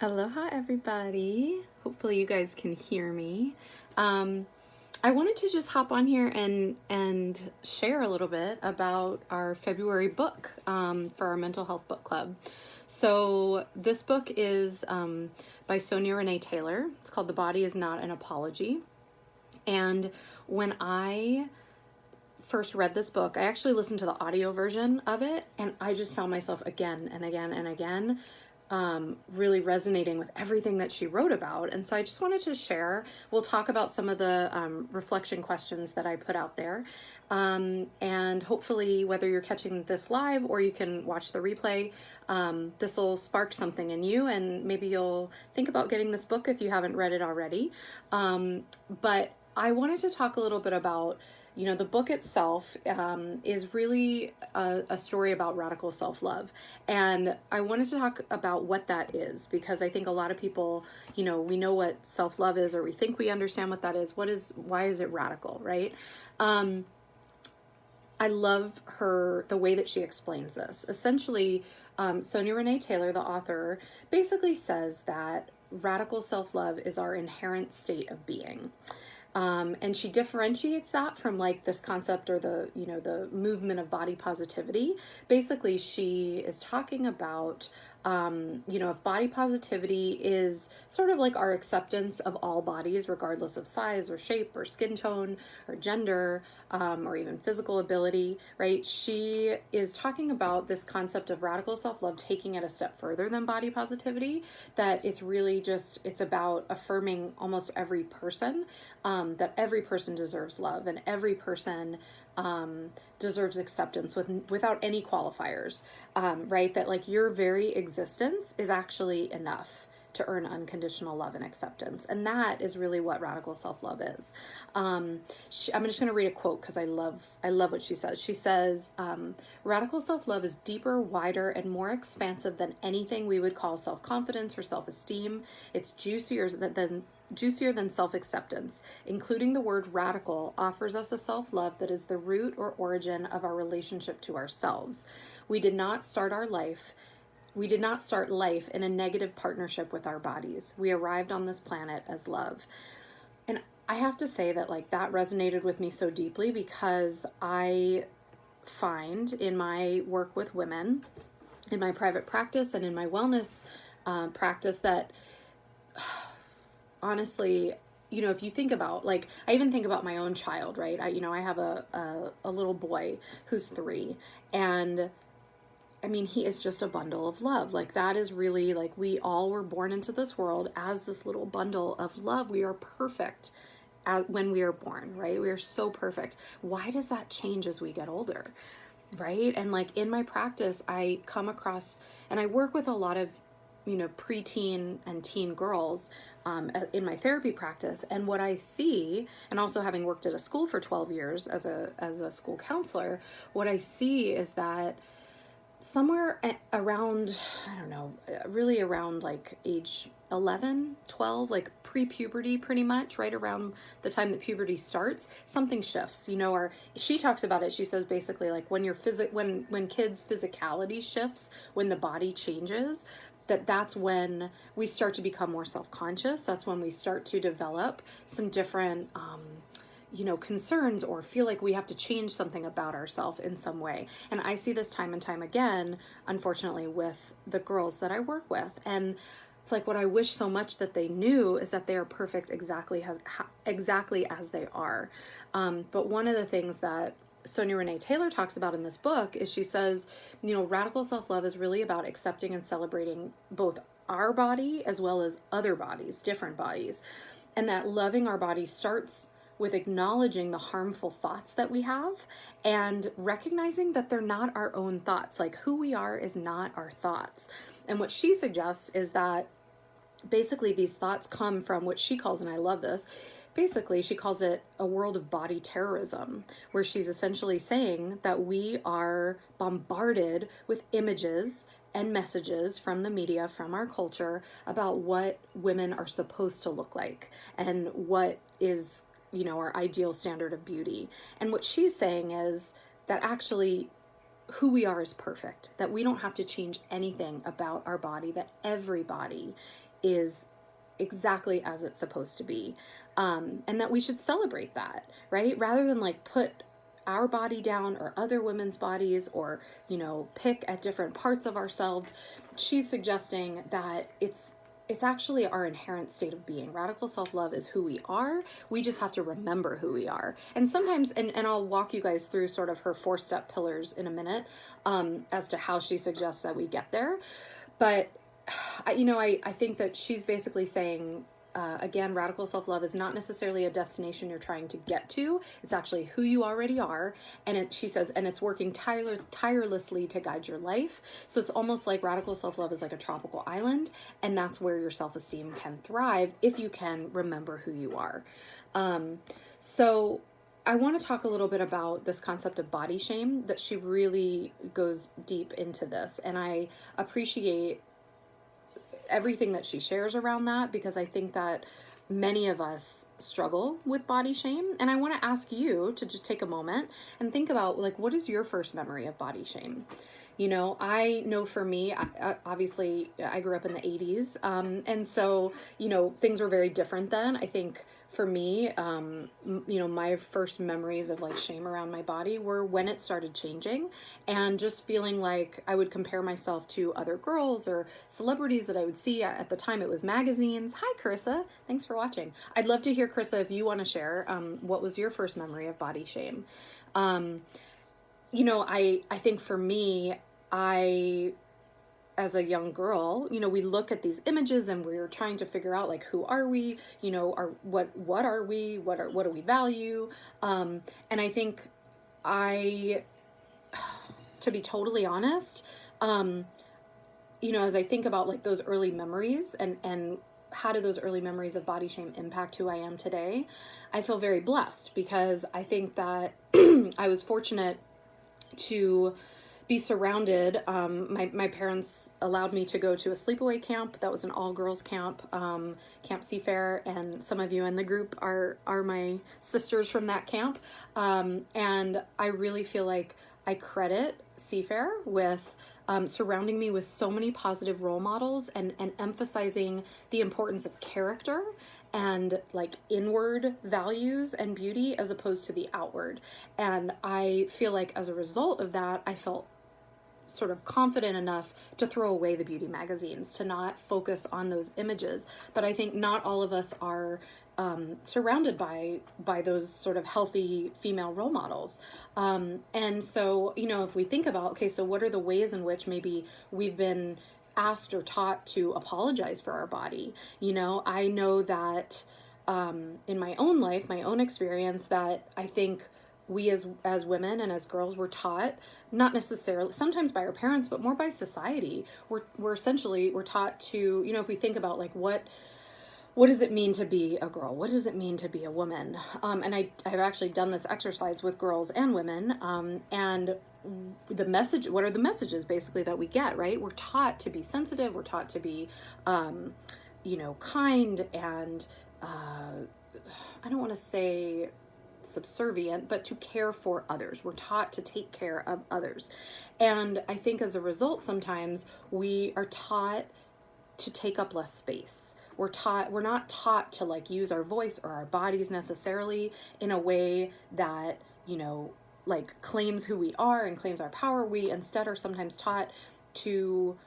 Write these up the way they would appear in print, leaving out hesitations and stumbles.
Aloha, everybody. Hopefully, you guys can hear me. I wanted to just hop on here and share a little bit about our February book for our mental health book club. So this book is by Sonia Renee Taylor. It's called "The Body Is Not an Apology." And when I first read this book, I actually listened to the audio version of it, and I just found myself again and again and again really resonating with everything that she wrote about. And so I just wanted to share. We'll talk about some of the reflection questions that I put out there. And hopefully, whether you're catching this live or you can watch the replay, this will spark something in you, and maybe you'll think about getting this book if you haven't read it already. But I wanted to talk a little bit about, the book itself is really a story about radical self-love. And I wanted to talk about what that is, because I think a lot of people, we know what self-love is, or we think we understand what that is. Why is it radical, right? I love the way that she explains this. Essentially, Sonia Renee Taylor, the author, basically says that radical self-love is our inherent state of being. And she differentiates that from like this concept or the movement of body positivity. Basically, she is talking about, if body positivity is sort of like our acceptance of all bodies, regardless of size or shape or skin tone or gender, or even physical ability, right? She is talking about this concept of radical self-love, taking it a step further than body positivity, that it's really it's about affirming almost every person, that every person deserves love, and every person deserves acceptance without any qualifiers, right? That like your very existence is actually enough to earn unconditional love and acceptance. And that is really what radical self-love is. I'm just going to read a quote because I love what she says. She says, radical self-love is deeper, wider, and more expansive than anything we would call self-confidence or self-esteem. It's juicier than self-acceptance. Including the word radical offers us a self-love that is the root or origin of our relationship to ourselves. We did not start life in a negative partnership with our bodies. We arrived on this planet as love. And I have to say that that resonated with me so deeply, because I find in my work with women, in my private practice and in my wellness practice, that honestly, if you think about, I even think about my own child, right? I have a little boy who's 3, and I mean, he is just a bundle of love. That is really, we all were born into this world as this little bundle of love. We are perfect when we are born, right? We are so perfect. Why does that change as we get older, right? And in my practice, I come across, and I work with a lot of preteen and teen girls in my therapy practice. And what I see, and also having worked at a school for 12 years as a school counselor, what I see is that somewhere around, I don't know, really around age 11, 12, pre-puberty pretty much, right around the time that puberty starts, something shifts, or she talks about it. She says basically when when kids' physicality shifts, when the body changes, that's when we start to become more self-conscious. That's when we start to develop some different concerns, or feel like we have to change something about ourselves in some way. And I see this time and time again, unfortunately, with the girls that I work with. And it's what I wish so much that they knew is that they are perfect exactly as they are. But one of the things that Sonia Renee Taylor talks about in this book is, she says, radical self-love is really about accepting and celebrating both our body as well as other bodies, different bodies. And that loving our body starts with acknowledging the harmful thoughts that we have, and recognizing that they're not our own thoughts. Who we are is not our thoughts. And what she suggests is that basically these thoughts come from what she calls, and I love this, basically she calls it a world of body terrorism, where she's essentially saying that we are bombarded with images and messages from the media, from our culture, about what women are supposed to look like and what is our ideal standard of beauty. And what she's saying is that actually who we are is perfect, that we don't have to change anything about our body, that every body is exactly as it's supposed to be. And that we should celebrate that, right? Rather than like put our body down or other women's bodies, or, you know, pick at different parts of ourselves. She's suggesting that it's actually our inherent state of being. Radical self-love is who we are. We just have to remember who we are. And sometimes, and I'll walk you guys through sort of her 4-step pillars in a minute, as to how she suggests that we get there. But, I think that she's basically saying, again, radical self-love is not necessarily a destination you're trying to get to. It's actually who you already are. And she says, and it's working tirelessly to guide your life. So it's almost like radical self-love is like a tropical island. And that's where your self-esteem can thrive if you can remember who you are. So I want to talk a little bit about this concept of body shame, that she really goes deep into this. And I appreciate everything that she shares around that, because I think that many of us struggle with body shame. And I want to ask you to just take a moment and think about, like, what is your first memory of body shame? I know for me, obviously I grew up in the 80s. And so, things were very different then. I think for me, my first memories of like shame around my body were when it started changing, and just feeling like I would compare myself to other girls or celebrities that I would see. At the time it was magazines. Hi, Carissa. Thanks for watching. I'd love to hear, Carissa, if you want to share, what was your first memory of body shame? I think for me, as a young girl, we look at these images and we're trying to figure out, like, who are we, what are we, what do we value? And I think to be totally honest, as I think about like those early memories and how do those early memories of body shame impact who I am today, I feel very blessed, because I think that I was fortunate to be surrounded. My parents allowed me to go to a sleepaway camp. That was an all-girls camp, Camp Seafair, and some of you in the group are my sisters from that camp. And I really feel like I credit Seafair with surrounding me with so many positive role models and emphasizing the importance of character and like inward values and beauty as opposed to the outward. And I feel like as a result of that, I felt sort of confident enough to throw away the beauty magazines, to not focus on those images. But I think not all of us are surrounded by those sort of healthy female role models. And so, if we think about, okay, so what are the ways in which maybe we've been asked or taught to apologize for our body? I know that in my own life, my own experience, that I think we as women and as girls were taught, not necessarily sometimes by our parents, but more by society. We're essentially taught to, if we think about like what does it mean to be a girl? What does it mean to be a woman? And I've actually done this exercise with girls and women. And what are the messages basically that we get, right? We're taught to be sensitive. We're taught to be, kind and, I don't want to say subservient, but to care for others. We're taught to take care of others. And I think as a result, sometimes we are taught to take up less space. We're not taught to like use our voice or our bodies necessarily in a way that, like claims who we are and claims our power. We instead are sometimes taught to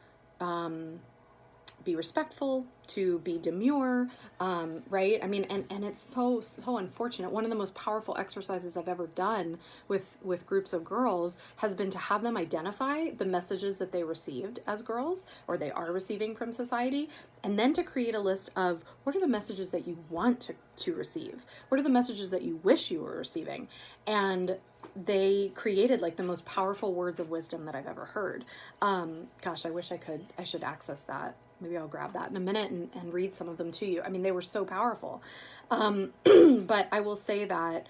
be respectful, to be demure, right? I mean, and it's so unfortunate. One of the most powerful exercises I've ever done with groups of girls has been to have them identify the messages that they received as girls, or they are receiving from society, and then to create a list of what are the messages that you want to receive? What are the messages that you wish you were receiving? And they created like the most powerful words of wisdom that I've ever heard. Gosh, I should access that. Maybe I'll grab that in a minute and read some of them to you. I mean, they were so powerful. But I will say that,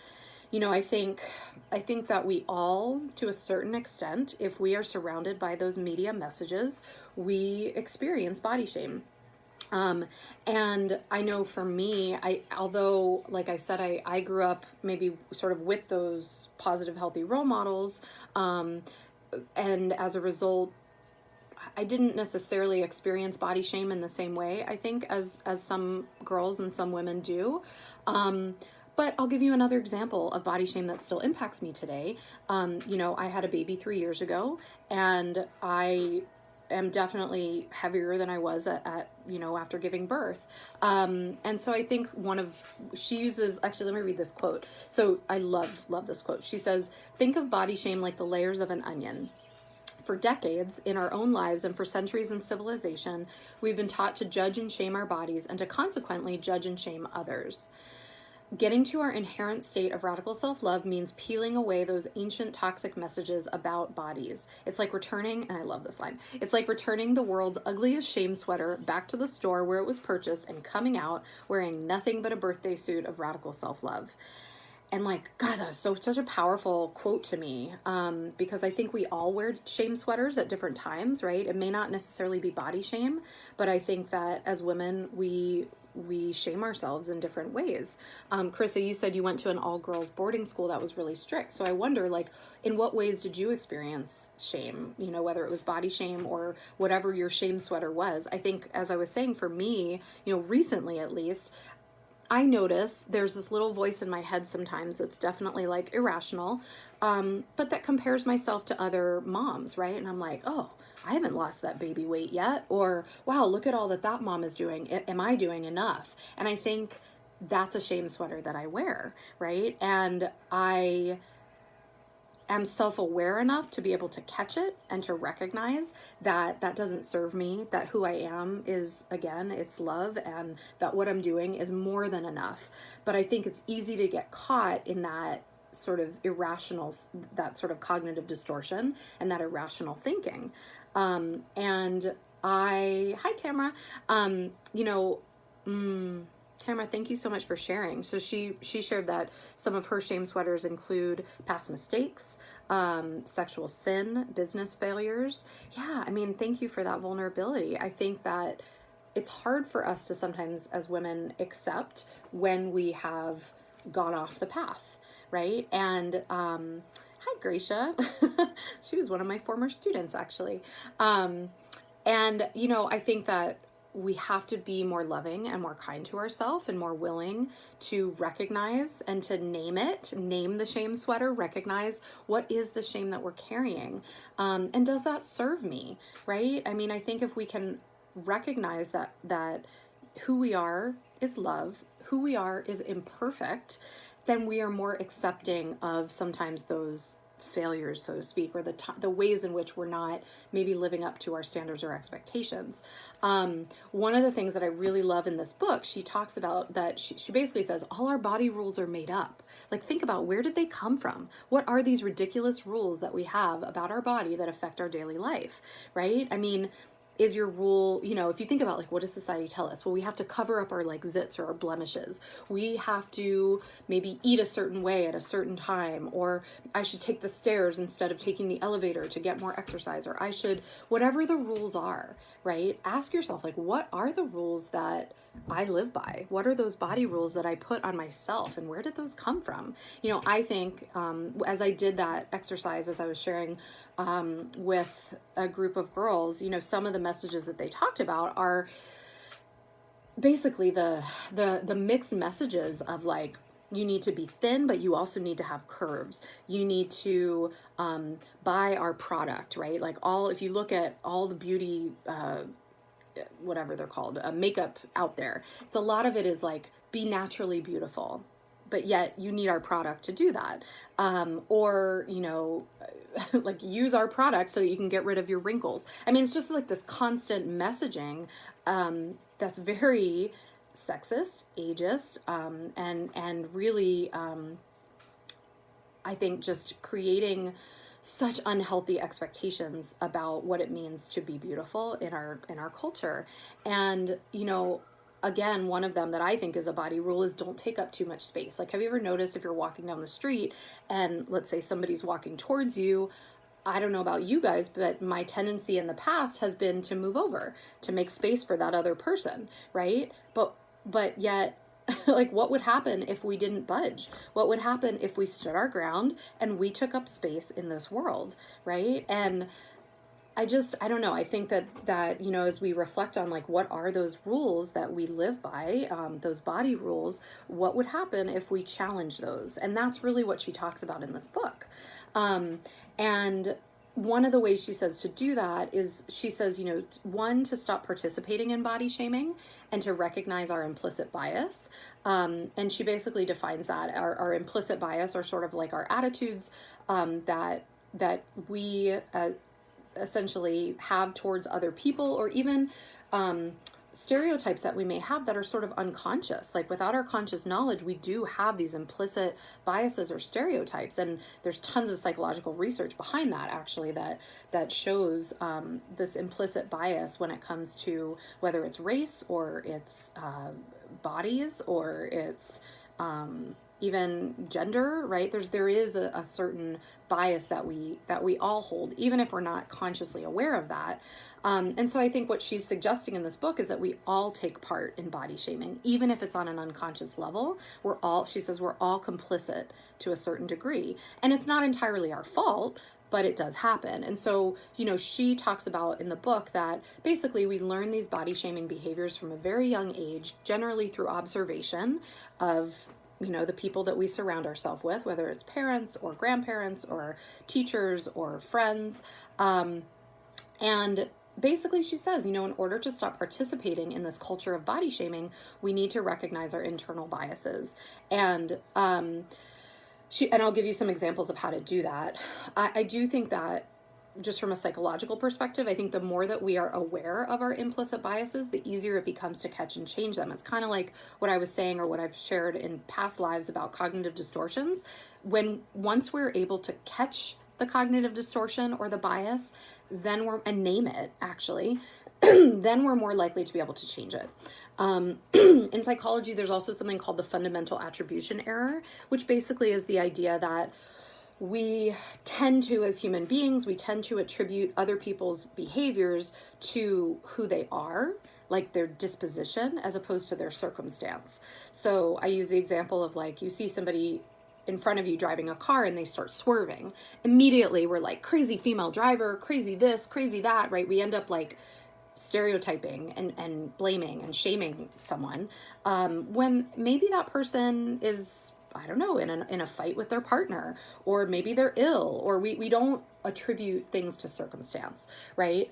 I think that we all, to a certain extent, if we are surrounded by those media messages, we experience body shame. And I know for me, although, like I said, I grew up maybe sort of with those positive, healthy role models, and as a result, I didn't necessarily experience body shame in the same way, I think, as some girls and some women do. But I'll give you another example of body shame that still impacts me today. I had a baby 3 years ago, and I am definitely heavier than I was at after giving birth. And so I think she uses, actually, let me read this quote. So I love this quote. She says, "Think of body shame like the layers of an onion. For decades, in our own lives and for centuries in civilization, we've been taught to judge and shame our bodies and to consequently judge and shame others. Getting to our inherent state of radical self-love means peeling away those ancient toxic messages about bodies. It's like returning," and I love this line, "it's like returning the world's ugliest shame sweater back to the store where it was purchased and coming out wearing nothing but a birthday suit of radical self-love." And like, God, that was such a powerful quote to me, because I think we all wear shame sweaters at different times, right? It may not necessarily be body shame, but I think that as women, we shame ourselves in different ways. Carissa, you said you went to an all-girls boarding school that was really strict. So I wonder, like, in what ways did you experience shame? Whether it was body shame or whatever your shame sweater was. I think, as I was saying, for me, recently at least, I notice there's this little voice in my head sometimes that's definitely like irrational, but that compares myself to other moms, right? And I'm like, oh, I haven't lost that baby weight yet. Or, wow, look at all that mom is doing. Am I doing enough? And I think that's a shame sweater that I wear, right? And I am self-aware enough to be able to catch it and to recognize that that doesn't serve me, that who I am is, again, it's love, and that what I'm doing is more than enough. But I think it's easy to get caught in that sort of irrational, that sort of cognitive distortion and that irrational thinking. Hi, Tamara. Tamara, thank you so much for sharing. So she shared that some of her shame sweaters include past mistakes, sexual sin, business failures. Yeah, I mean, thank you for that vulnerability. I think that it's hard for us to sometimes, as women, accept when we have gone off the path, right? And hi, Gracia. She was one of my former students, actually. And, I think that we have to be more loving and more kind to ourselves and more willing to recognize and to name the shame sweater, recognize what is the shame that we're carrying. And does that serve me, right? I mean, I think if we can recognize that who we are is love, who we are is imperfect, then we are more accepting of sometimes those failures, so to speak, or the ways in which we're not maybe living up to our standards or expectations. One of the things that I really love in this book, she talks about that she basically says all our body rules are made up. Like, think about, where did they come from? What are these ridiculous rules that we have about our body that affect our daily life, right? I mean, is your rule, if you think about, like, what does society tell us? Well, we have to cover up our, like, zits or our blemishes. We have to maybe eat a certain way at a certain time, or I should take the stairs instead of taking the elevator to get more exercise, or I should, whatever the rules are, right? Ask yourself, like, what are the rules that I live by? What are those body rules that I put on myself, and where did those come from? I think as I did that exercise, as I was sharing with a group of girls, some of the messages that they talked about are basically the mixed messages of, like, you need to be thin, but you also need to have curves. You need to buy our product, right? Like, if you look at all the beauty, whatever they're called, makeup out there, it's a lot of it is like, be naturally beautiful, but yet you need our product to do that. Or, like, use our product so that you can get rid of your wrinkles. I mean, it's just like this constant messaging that's very sexist, ageist, and really, I think, just creating such unhealthy expectations about what it means to be beautiful in our culture. And, again, one of them that I think is a body rule is don't take up too much space. Like, have you ever noticed if you're walking down the street and let's say somebody's walking towards you, I don't know about you guys, but my tendency in the past has been to move over, to make space for that other person, right? But yet like, what would happen if we didn't budge? What would happen if we stood our ground and we took up space in this world, right? And I don't know. I think that, as we reflect on like, what are those rules that we live by, those body rules, what would happen if we challenge those? And that's really what she talks about in this book. And one of the ways she says to do that is, she says, one, to stop participating in body shaming and to recognize our implicit bias. And she basically defines that our implicit bias are sort of like our attitudes, that we, essentially have towards other people, or even stereotypes that we may have that are sort of unconscious. Like, without our conscious knowledge, we do have these implicit biases or stereotypes, and there's tons of psychological research behind that, actually, that shows this implicit bias when it comes to whether it's race, or it's bodies, or it's even gender, right? There is a certain bias that we all hold, even if we're not consciously aware of that. And so I think what she's suggesting in this book is that we all take part in body shaming, even if it's on an unconscious level. She says we're all complicit to a certain degree, and it's not entirely our fault, but it does happen. And so, she talks about in the book that basically we learn these body shaming behaviors from a very young age, generally through observation of the people that we surround ourselves with, whether it's parents or grandparents or teachers or friends. And basically she says, in order to stop participating in this culture of body shaming, we need to recognize our internal biases. And and I'll give you some examples of how to do that. I do think that, just from a psychological perspective, I think the more that we are aware of our implicit biases, the easier it becomes to catch and change them. It's kind of like what I was saying, or what I've shared in past lives about cognitive distortions. Once we're able to catch the cognitive distortion or the bias, and name it, actually, then we're more likely to be able to change it. In psychology, there's also something called the fundamental attribution error, which basically is the idea that we tend to, as human beings, we tend to attribute other people's behaviors to who they are, like their disposition, as opposed to their circumstance. So I use the example of, like, you see somebody in front of you driving a car and they start swerving. Immediately we're like, crazy female driver, crazy this, crazy that, right? We end up like stereotyping and blaming and shaming someone, when maybe that person is, I don't know, in a fight with their partner, or maybe they're ill, or we don't attribute things to circumstance, right?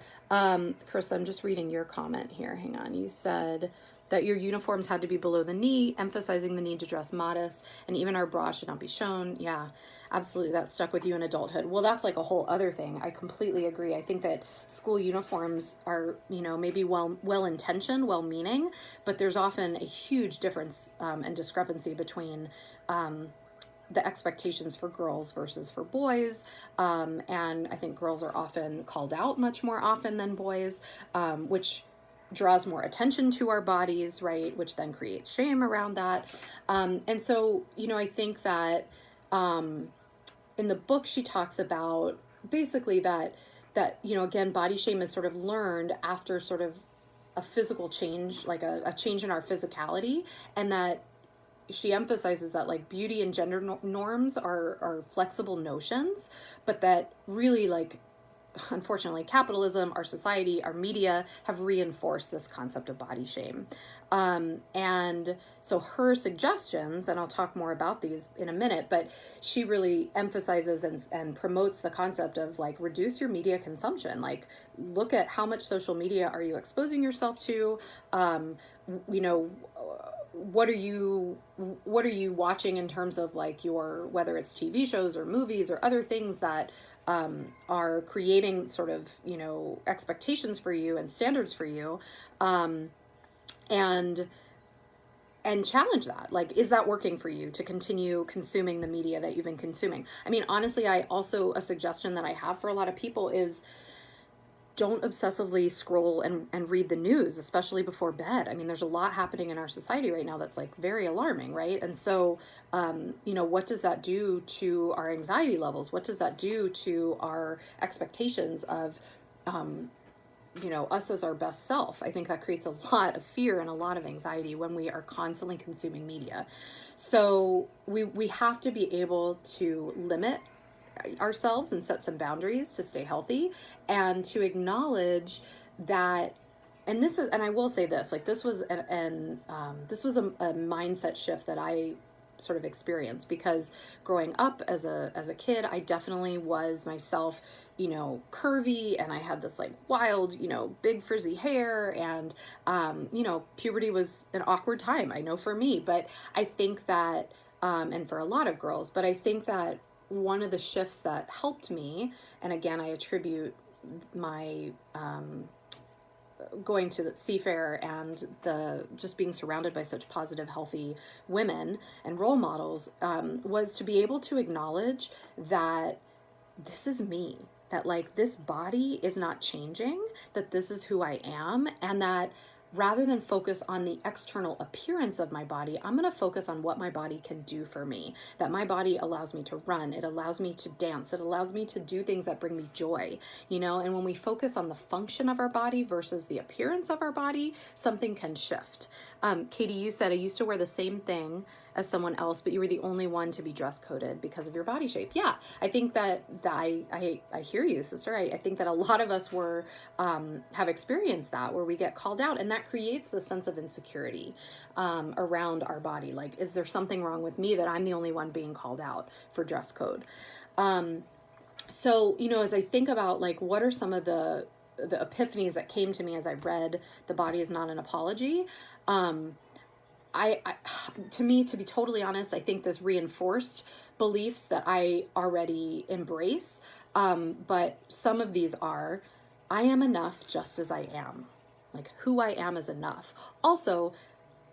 Chris, I'm just reading your comment here. Hang on. You said that your uniforms had to be below the knee, emphasizing the need to dress modest, and even our bra should not be shown. Yeah, absolutely. That stuck with you in adulthood. Well, that's like a whole other thing. I completely agree. I think that school uniforms are, maybe well-intentioned, well-meaning, but there's often a huge difference and discrepancy between the expectations for girls versus for boys. And I think girls are often called out much more often than boys, which draws more attention to our bodies, right? Which then creates shame around that. And so, I think that in the book, she talks about basically that, again, body shame is sort of learned after sort of a physical change, like a change in our physicality, and that she emphasizes that, like, beauty and gender norms are flexible notions, but that really, like, unfortunately, capitalism, our society, our media have reinforced this concept of body shame. And so her suggestions, and I'll talk more about these in a minute, but she really emphasizes and promotes the concept of, like, reduce your media consumption. Like, look at how much social media are you exposing yourself to? What are you watching in terms of, like, whether it's TV shows or movies or other things that are creating sort of, expectations for you and standards for you, and challenge that. Like, is that working for you to continue consuming the media that you've been consuming? I mean, honestly, a suggestion that I have for a lot of people is, don't obsessively scroll and read the news, especially before bed. I mean, there's a lot happening in our society right now that's, like, very alarming, right? And so, what does that do to our anxiety levels? What does that do to our expectations of us as our best self. I think that creates a lot of fear and a lot of anxiety when we are constantly consuming media. So we have to be able to limit ourselves and set some boundaries to stay healthy, and to acknowledge that. And this is, and I will say this, like this was this was a mindset shift that I sort of experienced, because growing up as a kid, I definitely was myself, curvy, and I had this like wild, big frizzy hair, and puberty was an awkward time, I know, for me. But I think that and for a lot of girls, but I think that one of the shifts that helped me, and again, I attribute my going to the Seafair and the just being surrounded by such positive, healthy women and role models, was to be able to acknowledge that this is me, that like this body is not changing, that this is who I am, and that rather than focus on the external appearance of my body, I'm going to focus on what my body can do for me. That my body allows me to run, it allows me to dance, it allows me to do things that bring me joy, and when we focus on the function of our body versus the appearance of our body, something can shift. Katie, you said, I used to wear the same thing as someone else, but you were the only one to be dress coded because of your body shape. Yeah, I think that I hear you, sister. I think that a lot of us have experienced that, where we get called out, and that creates the sense of insecurity around our body. Like, is there something wrong with me that I'm the only one being called out for dress code? So, as I think about like, what are some of the epiphanies that came to me as I read The Body Is Not an Apology, I to me, to be totally honest, I think this reinforced beliefs that I already embrace. But some of these are, I am enough just as I am. Like, who I am is enough. Also,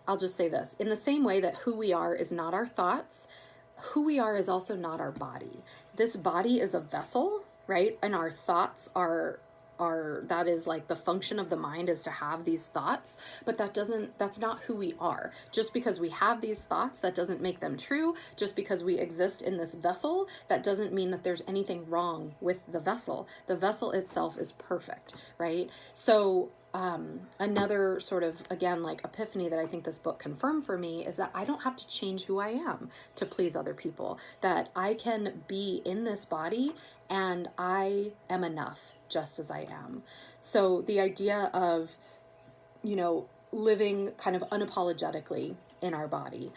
I'll just say this, in the same way that who we are is not our thoughts, who we are is also not our body. This body is a vessel, right? And our thoughts are that is like the function of the mind, is to have these thoughts, but that's not who we are. Just because we have these thoughts, that doesn't make them true. Just because we exist in this vessel, that doesn't mean that there's anything wrong with the vessel. The vessel itself is perfect, right? So another sort of, again, like epiphany that I think this book confirmed for me is that I don't have to change who I am to please other people, that I can be in this body and I am enough just as I am. So the idea of, living kind of unapologetically in our body,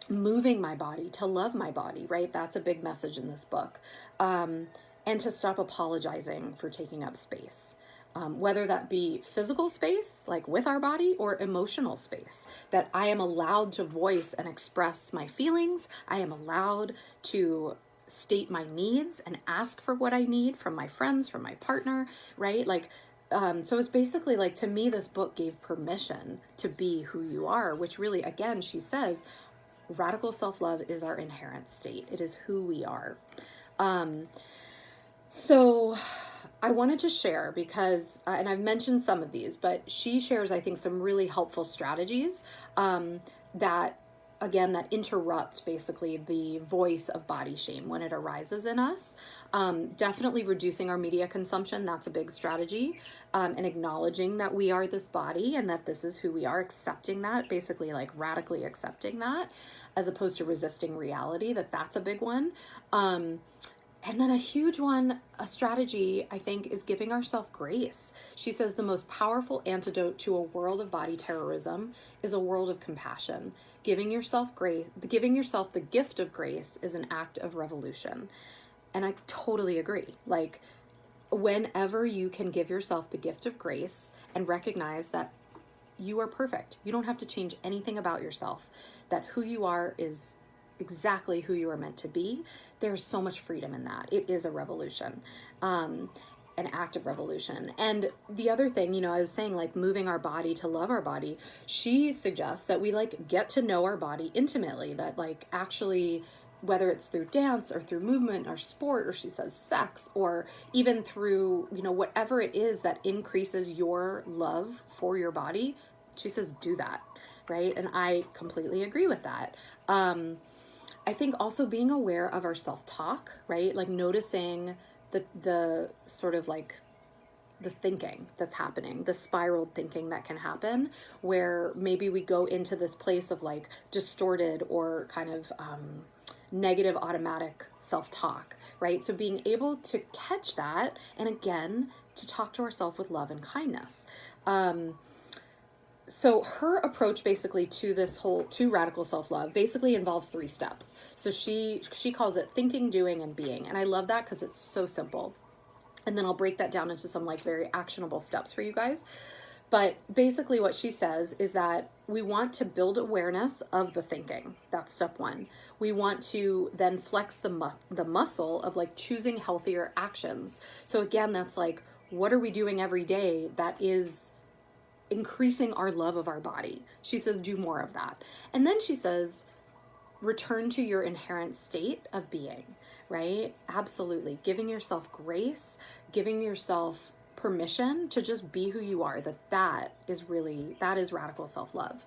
moving my body to love my body, right? That's a big message in this book. And to stop apologizing for taking up space. Whether that be physical space, like with our body, or emotional space, that I am allowed to voice and express my feelings. I am allowed to state my needs and ask for what I need from my friends, from my partner, right? Like, so it's basically like, to me, this book gave permission to be who you are, which really, again, she says, radical self-love is our inherent state. It is who we are. So I wanted to share because, and I've mentioned some of these, but she shares, I think, some really helpful strategies that interrupt basically the voice of body shame when it arises in us. Definitely reducing our media consumption, that's a big strategy. And acknowledging that we are this body and that this is who we are, accepting that, basically like radically accepting that, as opposed to resisting reality, that's a big one. And then a huge one, a strategy, I think, is giving ourselves grace. She says the most powerful antidote to a world of body terrorism is a world of compassion. Giving yourself grace, giving yourself the gift of grace, is an act of revolution. And I totally agree. Like, whenever you can give yourself the gift of grace and recognize that you are perfect, you don't have to change anything about yourself, that who you are is exactly who you are meant to be, there's so much freedom in that. It is a revolution, an act of revolution. And the other thing, I was saying, like, moving our body to love our body, she suggests that we like get to know our body intimately, that like actually, whether it's through dance or through movement or sport, or she says sex, or even through, whatever it is that increases your love for your body, she says do that, right? And I completely agree with that. I think also being aware of our self-talk, right? Like noticing the sort of like the thinking that's happening, the spiraled thinking that can happen, where maybe we go into this place of like distorted or kind of negative automatic self-talk, right? So being able to catch that, and again, to talk to ourselves with love and kindness. So her approach basically to to radical self-love basically involves 3 steps. So she calls it thinking, doing, and being. And I love that because it's so simple. And then I'll break that down into some like very actionable steps for you guys. But basically what she says is that we want to build awareness of the thinking. That's step 1. We want to then flex the muscle of like choosing healthier actions. So again, that's like, what are we doing every day that is increasing our love of our body? She says, do more of that. And then she says, return to your inherent state of being, right? Absolutely. Giving yourself grace, giving yourself permission to just be who you are, that is radical self-love.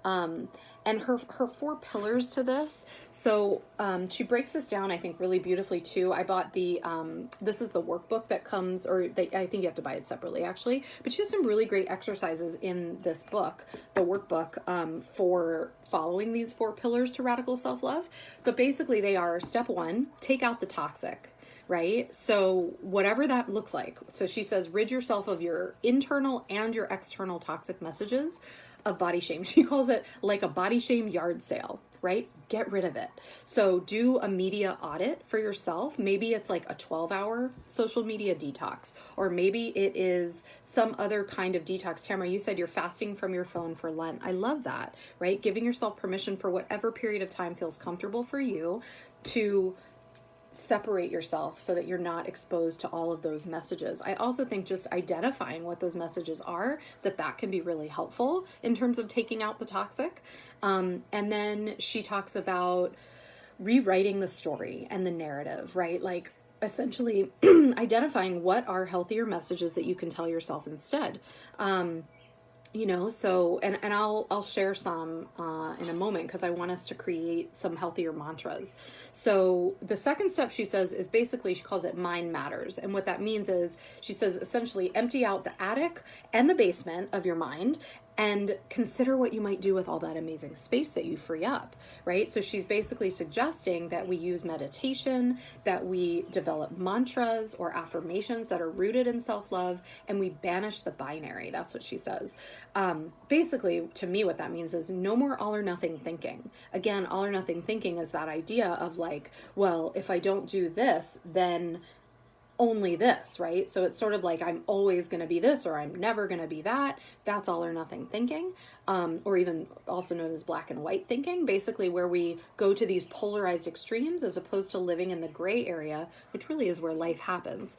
And her 4 pillars to this. So she breaks this down, I think, really beautifully too. I bought this is the workbook that comes, I think you have to buy it separately actually, but she has some really great exercises in this book, the workbook, for following these 4 pillars to radical self-love. But basically they are: step 1, take out the toxic. Right? So whatever that looks like. So she says, rid yourself of your internal and your external toxic messages of body shame. She calls it like a body shame yard sale, right? Get rid of it. So do a media audit for yourself. Maybe it's like a 12-hour social media detox, or maybe it is some other kind of detox. Tamara, you said you're fasting from your phone for Lent. I love that, right? Giving yourself permission for whatever period of time feels comfortable for you to separate yourself so that you're not exposed to all of those messages. I also think just identifying what those messages are, that can be really helpful in terms of taking out the toxic. And then she talks about rewriting the story and the narrative, right? Like essentially identifying what are healthier messages that you can tell yourself instead. So, and I'll share some in a moment, because I want us to create some healthier mantras. So the second step, she says, is basically, she calls it mind matters. And what that means is, she says, essentially empty out the attic and the basement of your mind and consider what you might do with all that amazing space that you free up, right? So she's basically suggesting that we use meditation, that we develop mantras or affirmations that are rooted in self-love, and we banish the binary. That's what she says. Basically, to me, what that means is no more all or nothing thinking. Again, all or nothing thinking is that idea of like, well, if I don't do this, then only this, right? So it's sort of like I'm always going to be this or I'm never going to be that. That's all or nothing thinking, or even also known as black and white thinking, basically where we go to these polarized extremes as opposed to living in the gray area, which really is where life happens.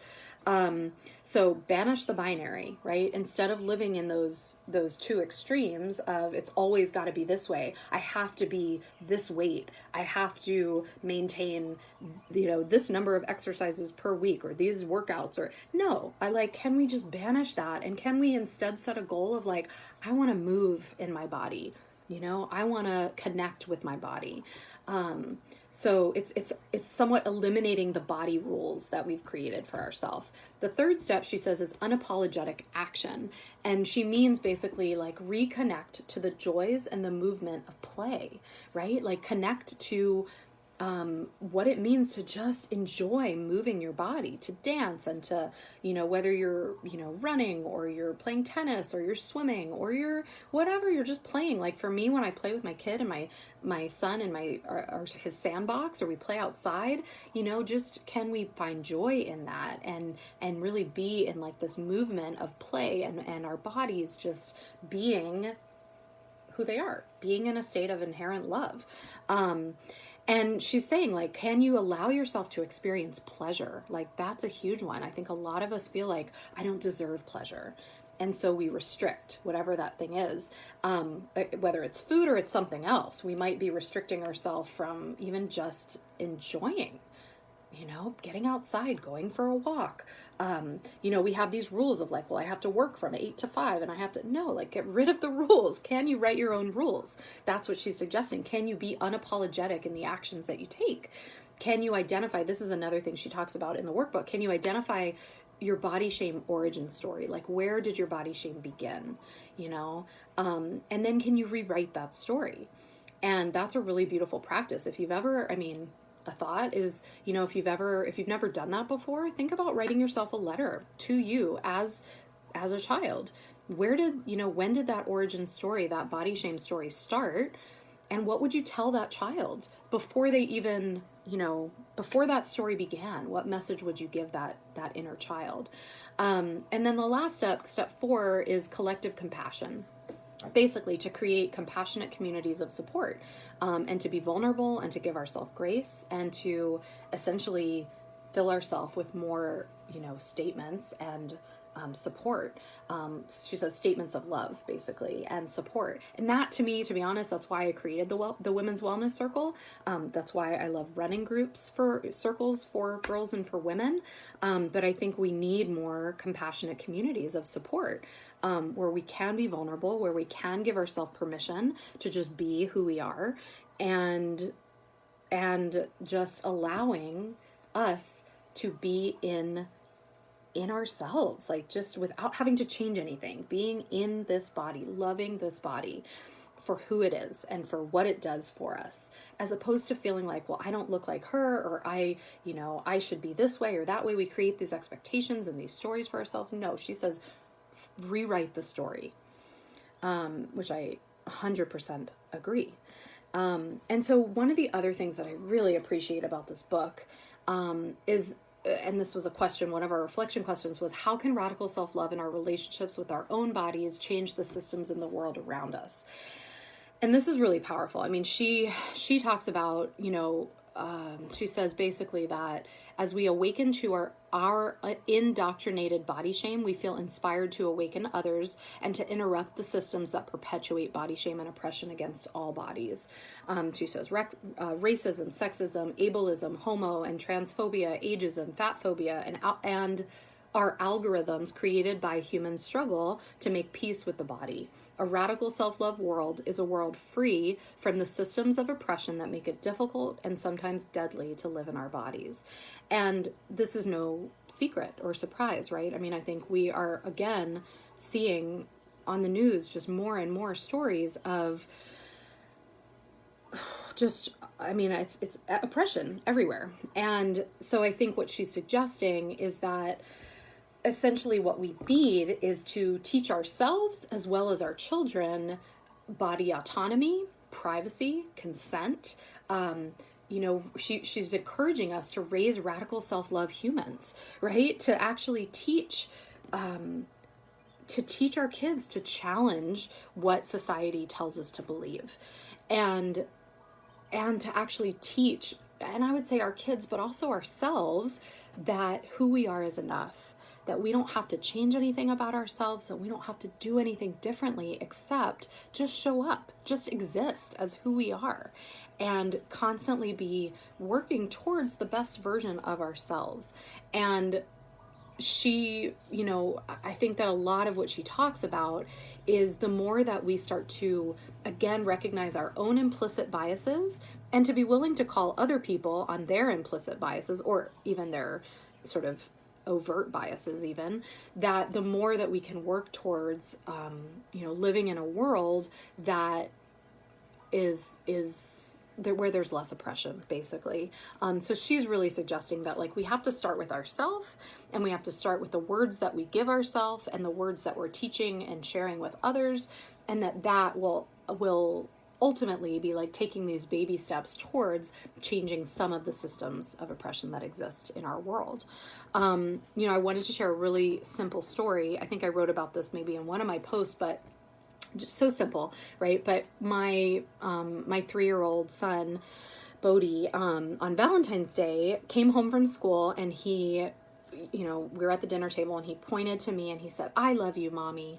So banish the binary, right? Instead of living in those 2 extremes of it's always got to be this way. I have to be this weight. I have to maintain, this number of exercises per week or these workouts, or no, can we just banish that? And can we instead set a goal of like, I want to move in my body. I want to connect with my body. So it's somewhat eliminating the body rules that we've created for ourselves. The third step, she says, is unapologetic action. And she means basically like reconnect to the joys and the movement of play, right? Like connect to what it means to just enjoy moving your body, to dance, and to, whether you're, running or you're playing tennis or you're swimming or you're whatever, you're just playing. Like for me, when I play with my kid and my son in or his sandbox, or we play outside, just can we find joy in that and really be in like this movement of play and our bodies just being who they are, being in a state of inherent love. And she's saying, like, can you allow yourself to experience pleasure? Like, that's a huge one. I think a lot of us feel like, I don't deserve pleasure. And so we restrict whatever that thing is, whether it's food or it's something else. We might be restricting ourselves from even just enjoying, getting outside, going for a walk. We have these rules of like, well, I have to work from 8 to 5 and I have to, no, like get rid of the rules. Can you write your own rules? That's what she's suggesting. Can you be unapologetic in the actions that you take? Can you identify, this is another thing she talks about in the workbook. Can you identify your body shame origin story. Like, where did your body shame begin? And then can you rewrite that story? And that's a really beautiful practice. If you've ever, a thought is, if you've never done that before, think about writing yourself a letter to you as a child. When did that origin story, that body shame story start? And what would you tell that child before they even, before that story began? What message would you give that inner child? And then the last step 4, is collective compassion. Basically, to create compassionate communities of support, and to be vulnerable, and to give ourselves grace, and to essentially fill ourselves with more, statements and support. She says statements of love, basically, and support. And that, to me, to be honest, that's why I created the Women's Wellness Circle. That's why I love running circles for girls and for women. But I think we need more compassionate communities of support, where we can be vulnerable, where we can give ourselves permission to just be who we are, and just allowing us to be in ourselves, like, just without having to change anything, being in this body, loving this body for who it is and for what it does for us, as opposed to feeling like, well, I don't look like her, or I should be this way or that way. We create these expectations and these stories for ourselves. No, she says, rewrite the story, which I 100% agree. And so one of the other things that I really appreciate about this book is, and this was a question, one of our reflection questions was, how can radical self-love in our relationships with our own bodies change the systems in the world around us? And this is really powerful. She talks about, she says basically that as we awaken to our indoctrinated body shame, we feel inspired to awaken others and to interrupt the systems that perpetuate body shame and oppression against all bodies. She says racism, sexism, ableism, homo and transphobia, ageism, fat phobia, and are algorithms created by human struggle to make peace with the body. A radical self-love world is a world free from the systems of oppression that make it difficult and sometimes deadly to live in our bodies. And this is no secret or surprise, right? I think we are, again, seeing on the news just more and more stories of just, it's oppression everywhere. And so I think what she's suggesting is that essentially what we need is to teach ourselves as well as our children body autonomy, privacy, consent. She's encouraging us to raise radical self-love humans, right? To actually teach our kids to challenge what society tells us to believe, and to actually teach, and I would say our kids, but also ourselves, that who we are is enough. That we don't have to change anything about ourselves, that we don't have to do anything differently except just show up, just exist as who we are, and constantly be working towards the best version of ourselves. And she, I think that a lot of what she talks about is the more that we start to, again, recognize our own implicit biases and to be willing to call other people on their implicit biases, or even their sort of overt biases even, that the more that we can work towards, living in a world that is there, where there's less oppression, basically. So she's really suggesting that, like, we have to start with ourselves, and we have to start with the words that we give ourselves and the words that we're teaching and sharing with others, and that will ultimately be like taking these baby steps towards changing some of the systems of oppression that exist in our world. I wanted to share a really simple story. I think I wrote about this maybe in one of my posts, but just so simple, right? But my 3-year-old son, Bodhi, on Valentine's Day, came home from school, and he, we were at the dinner table, and he pointed to me and he said, "I love you, Mommy."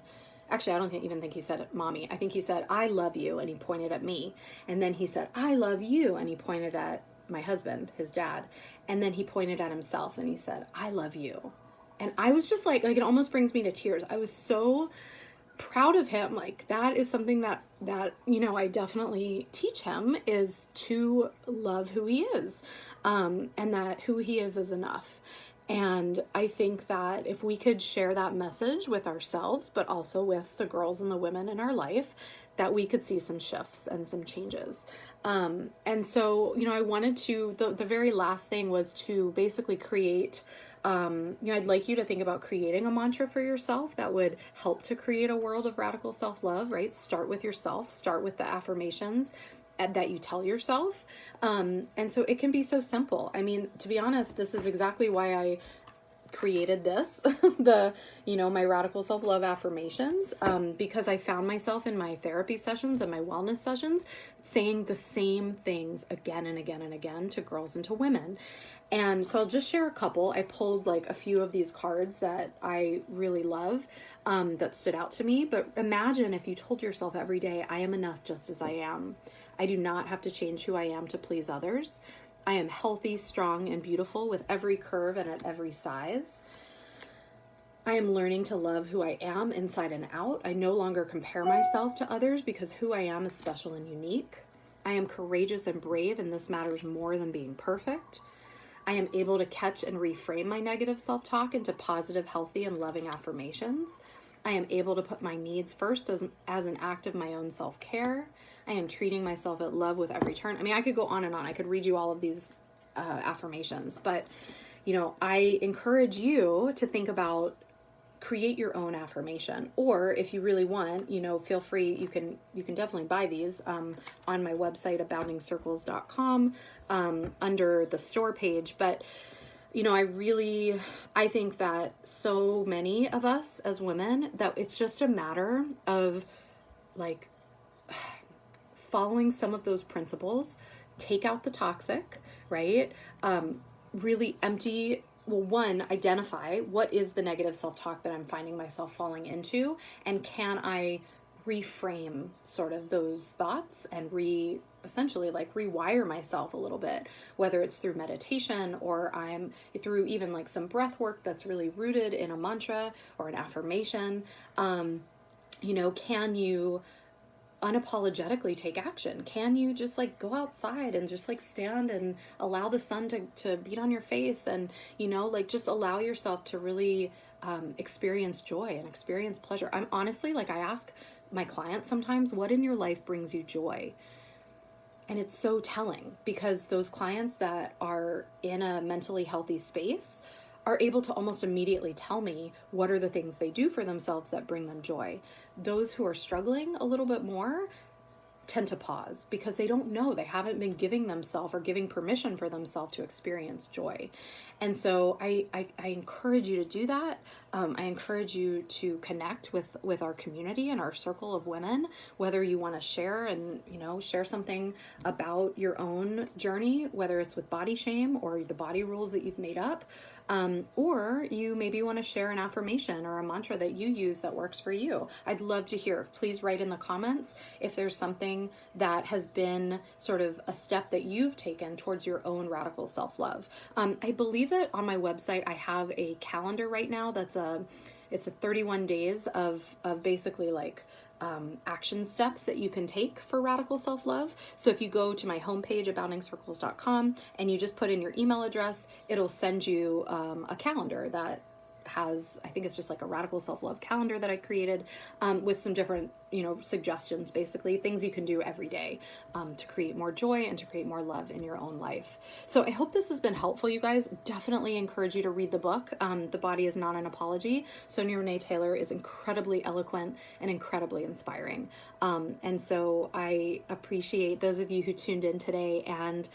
Actually, I don't even think he said Mommy. I think he said, "I love you," and he pointed at me. And then he said, "I love you," and he pointed at my husband, his dad. And then he pointed at himself and he said, "I love you." And I was just like it almost brings me to tears. I was so proud of him. Like, that is something that I definitely teach him, is to love who he is, and that who he is enough. And I think that if we could share that message with ourselves, but also with the girls and the women in our life, that we could see some shifts and some changes. And so, I wanted to, the very last thing was to basically create, I'd like you to think about creating a mantra for yourself that would help to create a world of radical self-love, right? Start with yourself, start with the affirmations that you tell yourself. And so it can be so simple. I mean, to be honest, this is exactly why I created this, my radical self-love affirmations, because I found myself in my therapy sessions and my wellness sessions saying the same things again and again and again to girls and to women. And so I'll just share a couple. I pulled like a few of these cards that I really love, that stood out to me. But imagine if you told yourself every day, I am enough just as I am. I do not have to change who I am to please others. I am healthy, strong, and beautiful with every curve and at every size. I am learning to love who I am inside and out. I no longer compare myself to others because who I am is special and unique. I am courageous and brave, and this matters more than being perfect. I am able to catch and reframe my negative self-talk into positive, healthy, and loving affirmations. I am able to put my needs first as an act of my own self-care. I am treating myself at love with every turn. I mean, I could go on and on. I could read you all of these affirmations, but, I encourage you to think about, create your own affirmation, or if you really want, feel free, you can definitely buy these on my website, aboundingcircles.com, under the store page. But I think that so many of us as women, that it's just a matter of like following some of those principles, take out the toxic, right? Really empty. Well, one, identify what is the negative self-talk that I'm finding myself falling into, and can I reframe sort of those thoughts and essentially like rewire myself a little bit, whether it's through meditation or I'm through even like some breath work that's really rooted in a mantra or an affirmation. Can you unapologetically take action? Can you just like go outside and just like stand and allow the sun to beat on your face, and just allow yourself to really experience joy and experience pleasure? I'm honestly, like, I ask my clients sometimes, what in your life brings you joy? And it's so telling, because those clients that are in a mentally healthy space are able to almost immediately tell me what are the things they do for themselves that bring them joy. Those who are struggling a little bit more tend to pause because they don't know, they haven't been giving themselves or giving permission for themselves to experience joy. And so I encourage you to do that. I encourage you to connect with our community and our circle of women, whether you want to share and, share something about your own journey, whether it's with body shame or the body rules that you've made up, or you maybe want to share an affirmation or a mantra that you use that works for you. I'd love to hear. Please write in the comments if there's something that has been sort of a step that you've taken towards your own radical self-love. I believe that on my website I have a calendar right now it's a 31 days of basically like action steps that you can take for radical self-love. So if you go to my homepage, aboundingcircles.com, and you just put in your email address, it'll send you a calendar that has, I think it's just like a radical self-love calendar that I created, with some different, suggestions, basically things you can do every day to create more joy and to create more love in your own life. So I hope this has been helpful, you guys. Definitely encourage you to read the book. The Body is Not an Apology. Sonia Renee Taylor is incredibly eloquent and incredibly inspiring. And so I appreciate those of you who tuned in today, and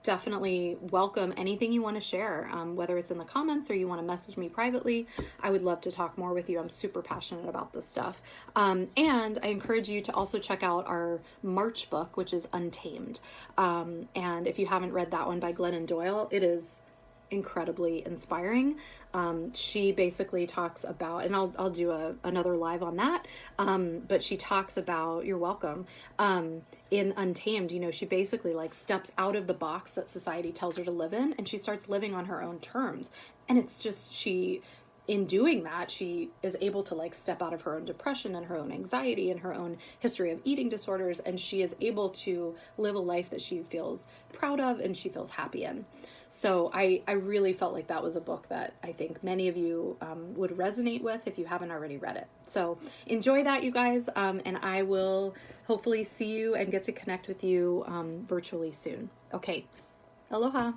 definitely welcome anything you want to share, whether it's in the comments or you want to message me privately. I would love to talk more with you. I'm super passionate about this stuff. And I encourage you to also check out our March book, which is Untamed. And if you haven't read that one by Glennon Doyle, it is incredibly inspiring. She basically talks about, and I'll do another live on that. But she talks about, you're welcome. In Untamed, she basically like steps out of the box that society tells her to live in, and she starts living on her own terms. And it's just, in doing that, she is able to like step out of her own depression and her own anxiety and her own history of eating disorders, and she is able to live a life that she feels proud of and she feels happy in. So I really felt like that was a book that I think many of you would resonate with if you haven't already read it. So enjoy that, you guys, and I will hopefully see you and get to connect with you virtually soon. Okay, aloha.